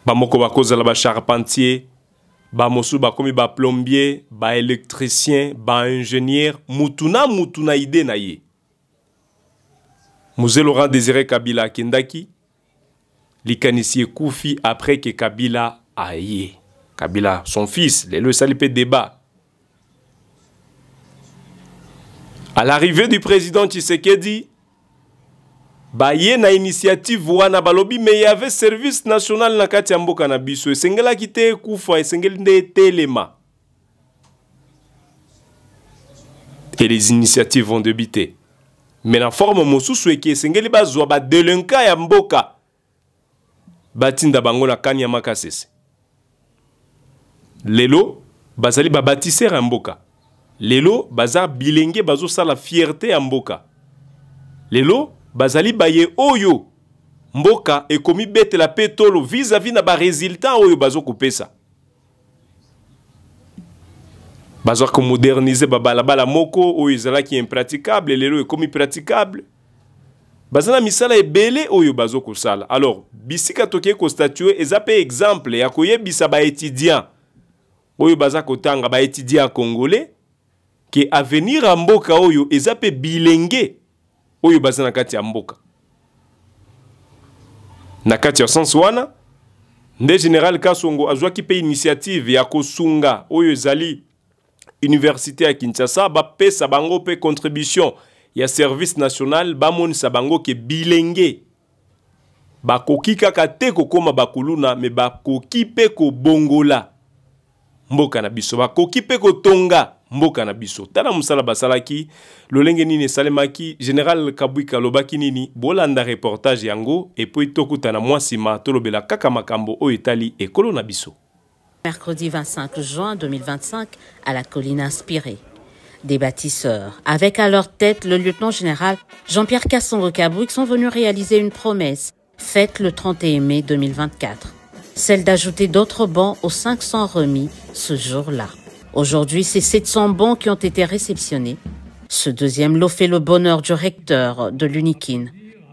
Bamoko bakozala ba charpentier, ba mosu ba komi ba plombier, ba électricien, ba ingénieur, mutuna ide na ye. Mzee Laurent Désiré Kabila kendaki, likanisi Koufi après que Kabila aye. Kabila, son fils, le salipé débat. À l'arrivée du président Tshisekedi, Baye na initiative wana balobi mais il y avait service national na kati ya mboka na biso esengela kite kufa esengeli nde telema. Et les initiatives vont débiter. Mais la forme mosusu eki esengeli bazwa ba delinquant ya mboka batinda bango na kanya makasese. Lelo bazali ba bâtisseur ya mboka. Lelo bazar bilenge bazo sala fierté ya mboka. Lelo bazali baye oyo mboka ekomi bete la petolo vis-à-vis na ba résultat oyo bazo kopesa. Bazo ko moderniser ba balabala moko oyo ezalaki impraticable lelo ekomi praticable. Bazana misala ebele oyo bazo kosala. Alors bisika toke ko statuer ezape exemple ya koyebisa ba étudiant oyo baza kotanga ba étudiant congolais que avenir a mboka oyo ezape bilenge oyo baza na kati ya mboka. Na kati ya sens wana nde Général Kasongo azwaki pe initiative ya kosunga oyo ezali Université ya Kinshasa ba pesa bango pe contribution ya service national ba monisa bango ke bilenge ba koki kaka te kokoma bakuluna me ba koki pe ko bongola mboka na biso ba koki pe ko tonga mboka na biso. Tala musala basalaki lolenge nini salemaki Général Kabwika lobaki nini bolanda reportage yango et puis tokuta na mwasima tolobela kaka makambo o etali ekolo na biso. Mercredi 25 juin 2025 à la colline inspirée. Des bâtisseurs, avec à leur tête le lieutenant-général Jean-Pierre Kasongo Kabwik, sont venus réaliser une promesse faite le 31 mai 2024, celle d'ajouter d'autres bons aux 500 remis ce jour-là. Aujourd'hui, c'est 700 bons qui ont été réceptionnés. Ce deuxième lot fait le bonheur du recteur de l'UNIKIN.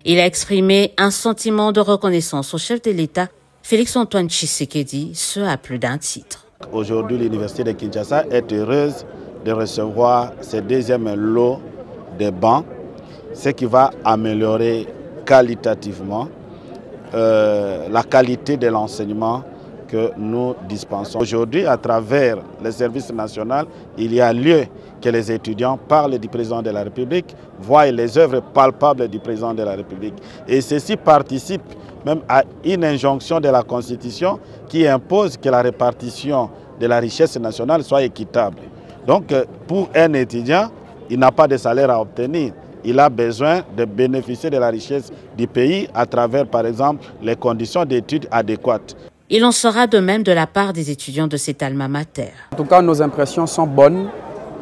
Il a exprimé un sentiment de reconnaissance au chef de l'État, Félix-Antoine Tshisekedi, ce à plus d'un titre. Aujourd'hui, l'Université de Kinshasa est heureuse de recevoir ce deuxième lot de bancs, ce qui va améliorer qualitativement la qualité de l'enseignement que nous dispensons. Aujourd'hui, à travers le service national, il y a lieu que les étudiants parlent du président de la République, voient les œuvres palpables du président de la République. Et ceci participe même à une injonction de la Constitution qui impose que la répartition de la richesse nationale soit équitable. Donc, pour un étudiant, il n'a pas de salaire à obtenir. Il a besoin de bénéficier de la richesse du pays à travers, par exemple, les conditions d'études adéquates. Il en sera de même de la part des étudiants de cet alma mater. En tout cas, nos impressions sont bonnes,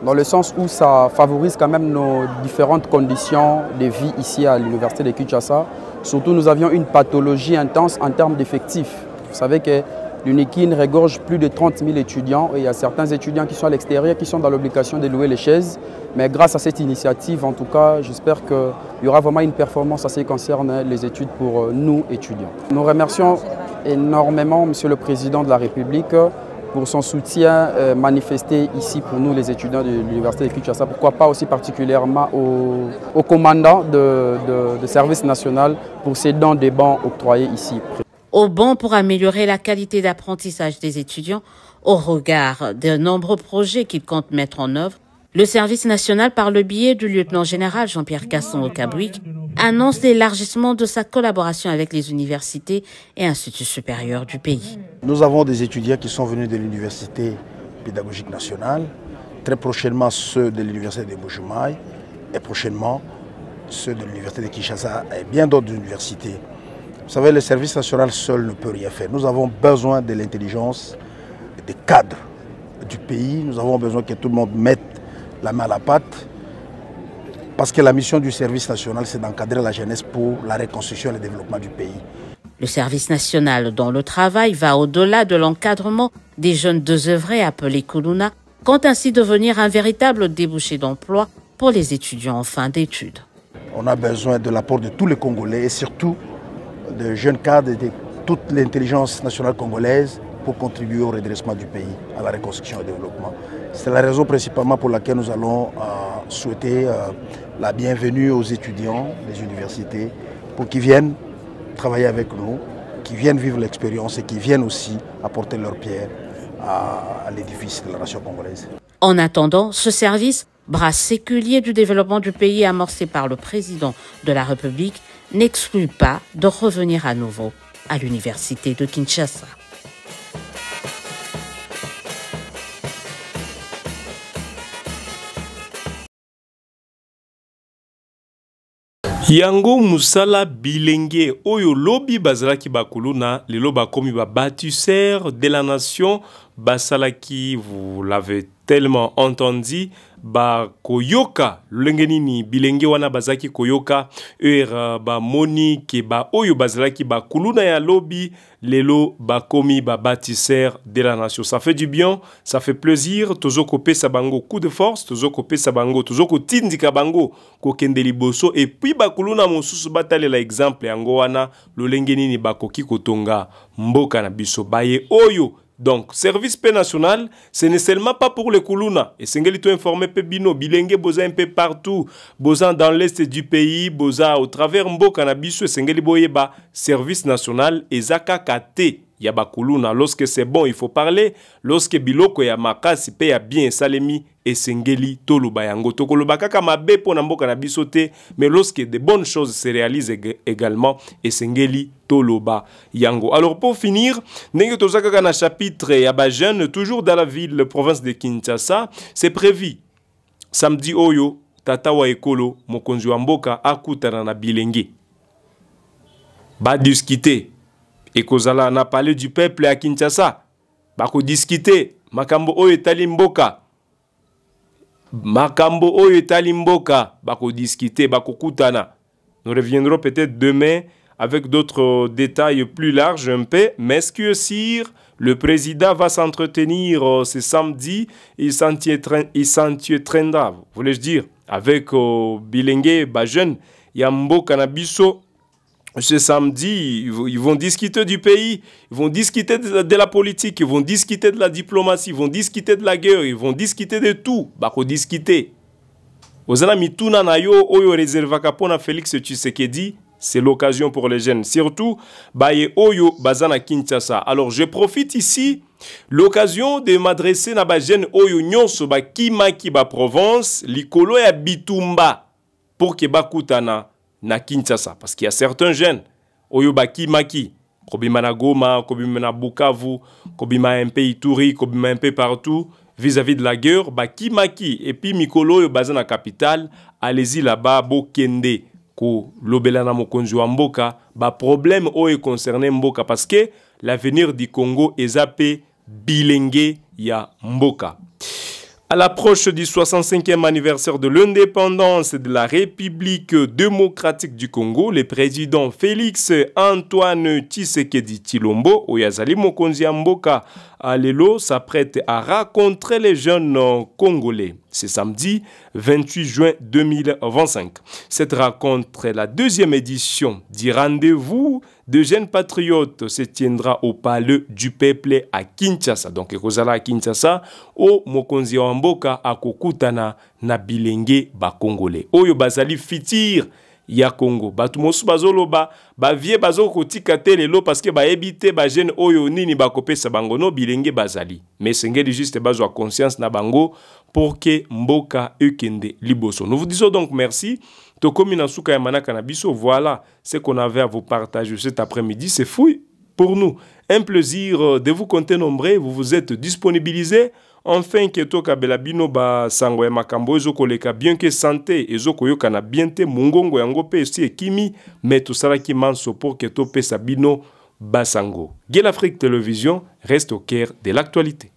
dans le sens où ça favorise quand même nos différentes conditions de vie ici à l'Université de Kinshasa. Surtout, nous avions une pathologie intense en termes d'effectifs. Vous savez que l'UNIKIN regorge plus de 30 000 étudiants et il y a certains étudiants qui sont à l'extérieur qui sont dans l'obligation de louer les chaises. Mais grâce à cette initiative, en tout cas, j'espère qu'il y aura vraiment une performance en ce qui concerne les études pour nous, étudiants. Nous remercions énormément Monsieur le Président de la République pour son soutien manifesté ici pour nous, les étudiants de l'Université de Kinshasa. Pourquoi pas aussi particulièrement au commandant de service national pour ces dons des bancs octroyés ici. Au bon pour améliorer la qualité d'apprentissage des étudiants au regard de nombreux projets qu'il compte mettre en œuvre, le service national, par le biais du lieutenant-général Jean-Pierre Kasongo Kabwik, annonce l'élargissement de sa collaboration avec les universités et instituts supérieurs du pays. Nous avons des étudiants qui sont venus de l'Université pédagogique nationale, très prochainement ceux de l'Université de Bujumaï et prochainement ceux de l'Université de Kinshasa et bien d'autres universités. Vous savez, le service national seul ne peut rien faire. Nous avons besoin de l'intelligence des cadres du pays. Nous avons besoin que tout le monde mette la main à la pâte. Parce que la mission du service national, c'est d'encadrer la jeunesse pour la reconstruction et le développement du pays. Le service national, dont le travail va au-delà de l'encadrement des jeunes désœuvrés appelés Kuluna, compte ainsi devenir un véritable débouché d'emploi pour les étudiants en fin d'études. On a besoin de l'apport de tous les Congolais et surtout de jeunes cadres de toute l'intelligence nationale congolaise pour contribuer au redressement du pays, à la reconstruction et au développement. C'est la raison principalement pour laquelle nous allons souhaiter la bienvenue aux étudiants des universités pour qu'ils viennent travailler avec nous, qu'ils viennent vivre l'expérience et qu'ils viennent aussi apporter leur pierre à l'édifice de la nation congolaise. En attendant, ce service, bras séculier du développement du pays amorcé par le président de la République, n'exclut pas de revenir à nouveau à l'université de Kinshasa. Yango musala bilenge oyo lobi bazalaki bakuluna lelo bakomi ba bâtisseurs de la nation basalaki, vous l'avez tellement entendu, ba koyoka lengenini bilenge wana bazaki koyoka ba moni ke ba oyo bazalaki bakuluna ya lobi lelo bakomi ba bâtisseurs de la nation. Ça fait du bien, ça fait plaisir. Tozo kopé sabango coup de force, tozo kopé sabango, tozo ko tindika bango ko kendeli boso et puis bakuluna mosusu batale la exemple yango wana lolengenini bakoki kotonga mboka na biso baye oyo. Donc, service paix national, ce n'est seulement pas pour les Koulouna. Et Sengeli to informé pe bino, bilingue boza un peu partout, boza dans l'est du pays, boza au travers Mboka na biso, Sengeli boyeba service national ezaka kate yaba Koulouna. Lorsque c'est bon, il faut parler. Lorsque biloko ya makasi pe ya bien salemi et Sengeli toluba yango tokoloba kaka mabe pona Mboka na biso te, mais lorsque de bonnes choses se réalisent également et Sengeli toloba yango. Alors pour finir, ndenge tozaka na chapitre ya ba jeune toujours dans la ville province de Kinshasa, c'est prévu samedi oyo tata wa ekolo mokonzi wa mboka akutana na bilenge ba discuter et kozala na parler du peuple à Kinshasa bako discuter makambo oyo etali mboka bako discuter bako kutana. Nous reviendrons peut-être demain avec d'autres détails plus larges un peu, mais ce que sire, le président va s'entretenir ce samedi, il s'entretiendra, voulais-je dire, avec Bilenge Bajeune, Yambo Kanabiso. Ce samedi, ils vont discuter du pays, ils vont discuter de la politique, ils vont discuter de la diplomatie, ils vont discuter de la guerre, ils vont discuter de tout. Bako discuter. Ozana mituna na yo oyo réservaka pona Félix Tshisekedi. C'est l'occasion pour les jeunes, surtout Baye Oyo Bazana Kinshasa. Alors je profite ici l'occasion de m'adresser à ba jeune Oyo Nyonso ba Kimaki ba Provence, likolo ya Bitumba pour que bakutana na Kinshasa parce qu'il y a certains jeunes Oyo ba Kimaki, kobima na Goma, kobima na Bukavu, kobima un peu Ituri, kobima un peu partout vis-à-vis de la guerre, ba Kimaki et puis mikolo Oyo Bazana capitale, allez-y là-bas bokende. Ko lobelana mokonzi wa mboka ba problème oyo concerné mboka parce que l'avenir du Congo est zappé bilenge ya mboka. À l'approche du 65e anniversaire de l'indépendance de la République démocratique du Congo, le président Félix Antoine Tshisekedi Tshilombo, Oyazali Mokonzi Mboka Alelo, s'apprête à rencontrer les jeunes Congolais. C'est samedi 28 juin 2025. Cette rencontre est la deuxième édition du rendez-vous de jeunes patriotes se tiendra au palais du peuple à Kinshasa. Donc, Ekozala à Kinshasa, au Mokonzi Mboka à Kokutana na bilenge ba Congolais. Oyo bazali fitir ya Congo. Batu mosu bazoloba, ba vie bazo kotika te lelo parce que ba ebite ba jeune oyo nini ba kopesa bango no bilenge bazali. Mais sengeli juste bazo a conscience na bango pour que mboka ekende liboso. Nous vous disons donc merci. Tokomi na suka ya manaka na biso, voilà ce qu'on avait à vous partager cet après-midi. C'est fou pour nous. Un plaisir de vous compter nombreux. Vous vous êtes disponibilisés. Enfin, que toka belabino ba sango ya makambo ezo koleka bien que santé ezo koyoka na bien te mungongo yango pe esi ekimi mais tout ça qui manso pour que to pe sabino ba sango. Guel Afrique Télévision reste au cœur de l'actualité.